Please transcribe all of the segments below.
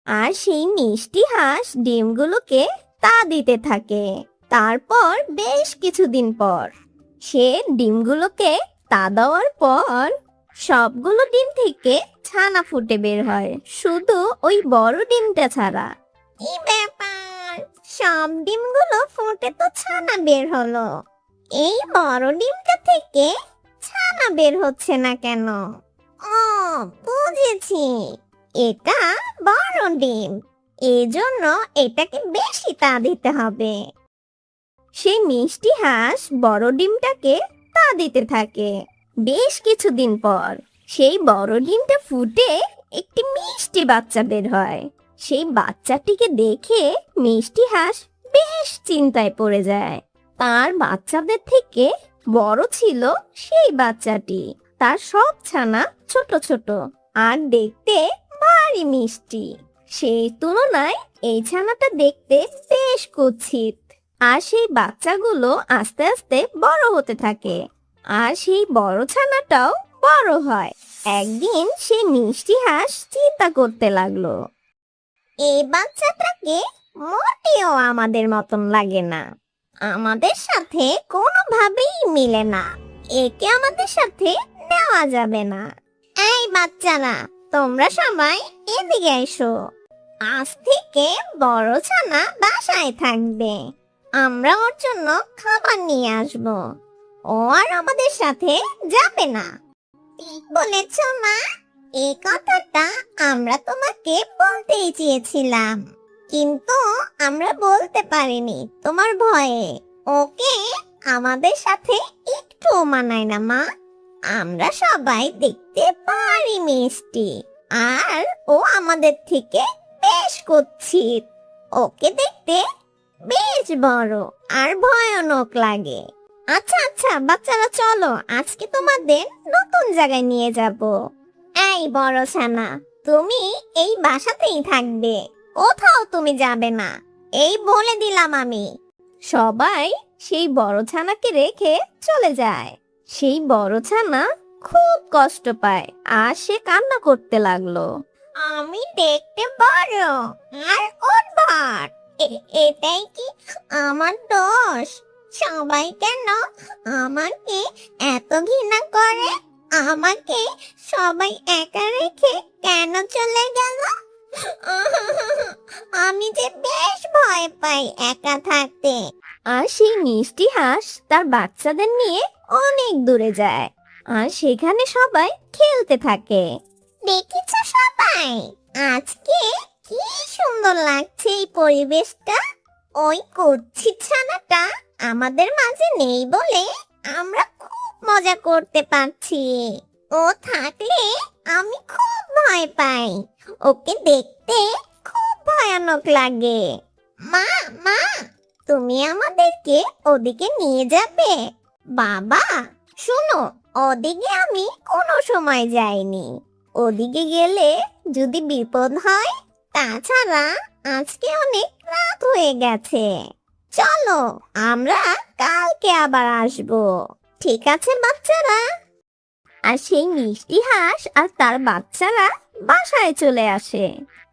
আর সেই মিষ্টি হাঁস ডিমগুলোকে তা দিতে থাকে। তারপর বেশ কিছুদিন পর সে ডিমগুলোকে তা দেওয়ার পর সবগুলো ডিম থেকে ছানা ফুটে বের হয়, শুধু ওই বড় ডিমটা ছাড়া। কি ব্যাপার, সব ডিমগুলো ফুটে তো ছানা বের হলো, এই বড় ডিমটা থেকে ছানা বের হচ্ছে না কেন? ও, বুঝেছি, এটা বড় ডিম, এজন্য এটাকে বেশি তা দিতে হবে। সেই মিষ্টি হাঁস বড় ডিমটাকে তা দিতে থাকে। বেশ কিছুদিন পর সেই বড় ডিমটা ফুটে একটি মিষ্টি বাচ্চা বের হয়। সেই বাচ্চাটিকে দেখে মিষ্টি হাঁস বেশ চিন্তায় পড়ে যায়। তার বাচ্চাদের থেকে বড় ছিল সেই বাচ্চাটি। তার সব ছানা ছোট ছোট আর দেখতে ভারী মিষ্টি। সেই তুলনায় এই ছানাটা দেখতে বেশ কুৎসিত। আর সেই বাচ্চাগুলো আস্তে আস্তে বড় হতে থাকে, আর সেই বড় ছানাটাও বড় হয়। একদিন সেই মিষ্টি হাঁস চিন্তা করতে লাগলো, এই বাচ্চাটাকে মোটেও আমাদের মতন লাগে না, আমাদের সাথে কোনোভাবেই মিলে না, একে আমাদের সাথে নেওয়া যাবে না। এই বাচ্চারা, তোমরা সবাই এদিকে এসো, আজ থেকে বড় ছানা বাসায় থাকবে, আমরা ওর জন্য খাবার নিয়ে আসব, ও আর আমাদের সাথে যাবে না। ঠিক বলেছ মা, এই কথাটা আমরা তোমাকে বলতেই চেয়েছিলাম, কিন্তু আমরা বলতে পারিনি তোমার ভয়ে। ওকে আমাদের সাথে একটু মানায় না মা, আমরা সবাই দেখতে পারি মিষ্টি, আর ও আমাদের থেকে বেশ কুৎসিত, ওকে দেখতে বেশ বড় আর ভয়ানক লাগে। আচ্ছা আচ্ছা বাচ্চারা, চলো আজকে তোমাদের নতুন জায়গায় নিয়ে যাব। এই বড় ছানা, তুমি এই বাসাতেই থাকবে, কোথাও তুমি যাবে না, এই বলে দিলাম আমি। সবাই সেই বড় ছানাকে রেখে চলে যায়। সেই বড় ছানা খুব কষ্ট পায় আর সে কান্না করতে লাগলো, আমি দেখতে বড় আর উদ্ভট, এটাই কি আমার দোষ? সবাই কেন আমাকে এত ঘৃণা করে? আমাকে সবাই একা রেখে কেন চলে গেল? আমি যে বেশ ভয় পাই একা থাকতে। আর সেই মিষ্টি হাঁস তার বাচ্চাদের নিয়ে অনেক দূরে যায়, আর সেখানে সবাই খেলতে থাকে। দেখেছো সবাই, আজকে কি সুন্দর লাগছে এই পরিবেশটা। ওই কুৎসিত ছানাটা আমাদের মাঝে নেই বলে আমরা খুব মজা করতে পারছি। ও থাকলে আমি খুব ভয় পাই, ওকে দেখতে খুব ভয়ানক লাগে। মা মা, তুমি আমাদেরকে ওদিকে নিয়ে যাবে? বাবা শুনো, ওদিকে আমি কোনো সময় যাইনি, ওদিকে গেলে যদি বিপদ হয়, তাছাড়া আজকে অনেক রাত হয়ে গেছে, চলো আমরা কালকে আবার আসবো। ঠিক আছে বাচ্চারা। আর সেই মিষ্টি হাঁস আর তার বাচ্চারা বাসায় চলে আসে,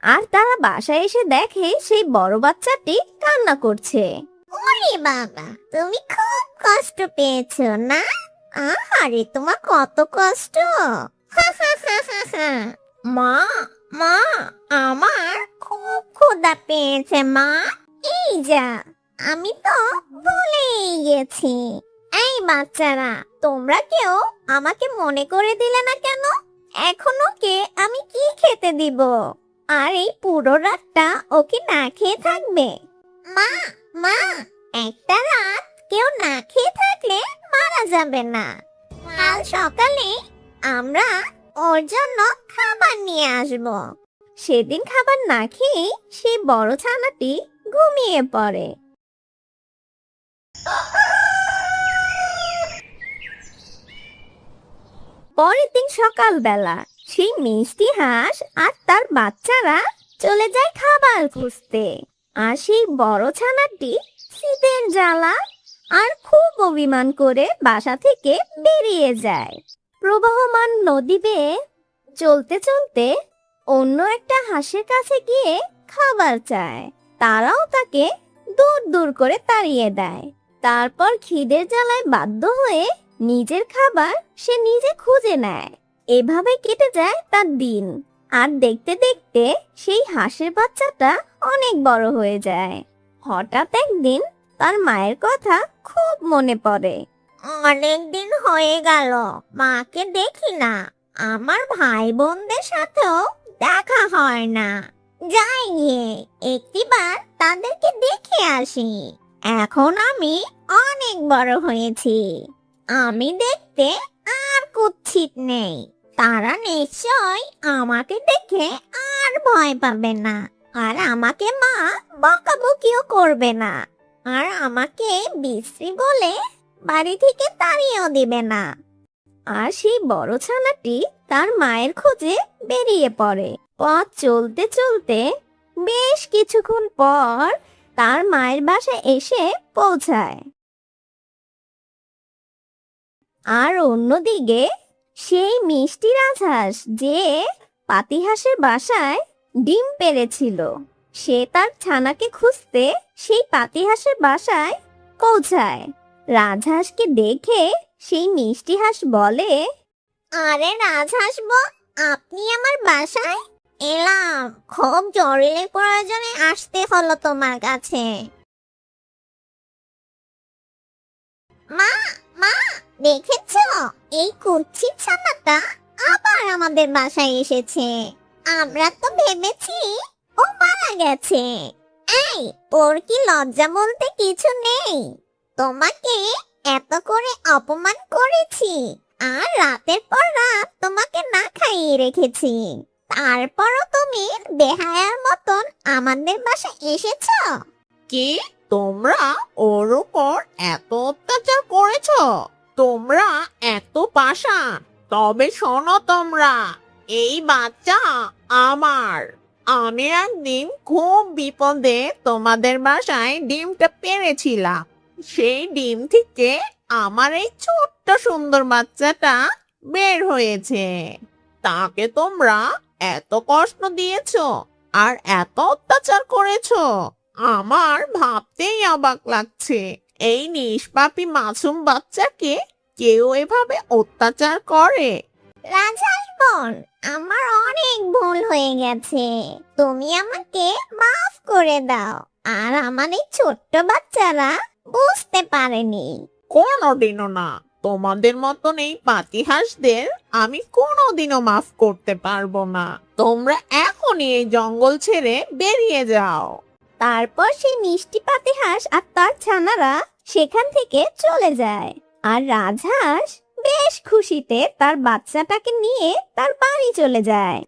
আর তারা বাসায় এসে দেখে সেই বড় বাচ্চাটি কান্না করছে। ওরে বাবা, তুমি খুব কষ্ট পেয়েছো না? আরে তোমার কত কষ্ট। মা মা, আমার খুব ক্ষুধা পেয়েছে মা, এই যা, আমি তো ভুলেই গেছি। এই বাচ্চারা, তোমরা কেউ আমাকে মনে করে দিলে না কেন? এখন ওকে আমি কি খেতে দিব? আর এই পুরো রাতটা ওকে না খেয়ে থাকবে? মা মা, একটা রাত কেউ না খেয়ে থাকলে মারা যাবে না, কাল সকালে আমরা ওর জন্য খাবার নিয়ে আসব। সেদিন খাবার না খেয়ে সেই বড় ছানাটি ঘুমিয়ে পড়ে। পরের দিন সকালবেলা সেই মিষ্টি হাঁস আর তার বাচ্চারা চলে যায় খাবার খুঁজতে, আর সেই বড় ছানাটি শীতের জ্বালা আর খুব অভিমান করে বাসা থেকে বেরিয়ে যায়। প্রবাহমান নদী বেয়ে চলতে চলতে অন্য একটা হাঁসের কাছে গিয়ে খাবার চায়। তারাও তাকে দূর দূর করে তাড়িয়ে দেয়। তারপর খিদের জ্বালায় বাধ্য হয়ে নিজের খাবার সে নিজে খুঁজে নেয়। এভাবে কেটে যায় তার দিন। আর দেখতে দেখতে সেই হাঁসের বাচ্চাটা অনেক বড় হয়ে যায়। হঠাৎ একদিন তার মায়ের কথা খুব মনে পড়ে। অনেক দিন হয়ে গেল মাকে দেখি না। আমার ভাই বোনদের সাথেও দেখা হয় না। যাই গিয়ে একটিবার তাদেরকে দেখে আসি। এখন আমি অনেক বড় হয়েছি। আমি দেখতে আর কুৎসিত নেই। তারা নিশ্চয় আমাকে দেখে আর ভয় পাবে না। আর আমাকে মা বকাবকিও করবে না। আর আমাকে বিশ্রী বলে বাড়ি থেকে তাড়িয়েও দিবে না। আর সেই বড় ছানাটি তার মায়ের খোঁজে বেরিয়ে পড়ে। পথ চলতে চলতে বেশ কিছুক্ষণ পর তার মায়ের বাসায় এসে পৌঁছায়। আর অন্যদিকে সেই মিষ্টি রাজহাঁস যে পাতিহাঁসের বাসায় ডিম পেড়েছিল, সে তার ছানাকে খুঁজতে সেই পাতিহাঁসের বাসায় পৌঁছায়। রাজহাঁসকে দেখে সেই মিষ্টি হাঁস বলে, আরে রাজহাঁস বোন, আপনি আমার বাসায় এলাম। খুব জরুরি প্রয়োজনে আসতে হলো তোমার কাছে। মা, মা, দেখেছো এই কুচ্ছিত ছানাটা আবার আমাদের বাসায় এসেছে। আমরা তো ভেবেছি ও মারা গেছে। এই, ওর কি লজ্জা বলতে কিছু নেই? তোমাকে এত করে অপমান করেছি, আর রাতের পর রাত তোমাকে না খাইয়ে রেখেছি। তারপরও তুমি বেহায়ার মতন আমাদের বাসায় এসেছো। কি তোমরা ওর উপর এত অত্যাচার করেছো? তোমরা এত পাষাণ? তবে শোনো, তোমরা এই বাচ্চা আমার। আমি একদিন খুব বিপদে তোমাদের বাসায় ডিমটা পেড়েছিলাম। সেই ডিম থেকে আমার এই ছোট্ট সুন্দর বাচ্চাটা বের হয়েছে। তাকে তোমরা এত কষ্ট দিয়েছো আর এত অত্যাচার করেছো, আমার ভাবতেই অবাক লাগছে। এই নিষ্পাপী মাসুম বাচ্চাকে কেউ এভাবে অত্যাচার করে? রাজহাঁস বোন, আমার অনেক ভুল হয়ে গেছে। তুমি আমাকে মাফ করে দাও। আর আমার এই ছোট্ট বাচ্চারা বুঝতে পারেনি। কোনোদিনও না। তোমাদের মতন এই পাতিহাঁসদের আমি কোনোদিনও মাফ করতে পারবো না। তোমরা এখনই এই জঙ্গল ছেড়ে বেরিয়ে যাও। তারপর সেই মিষ্টি পাতিহাঁস আর তার ছানারা সেখান থেকে চলে যায়। আর রাজহাঁস বেশ খুশিতে তার বাচ্চাটাকে নিয়ে তার বাড়ি চলে যায়।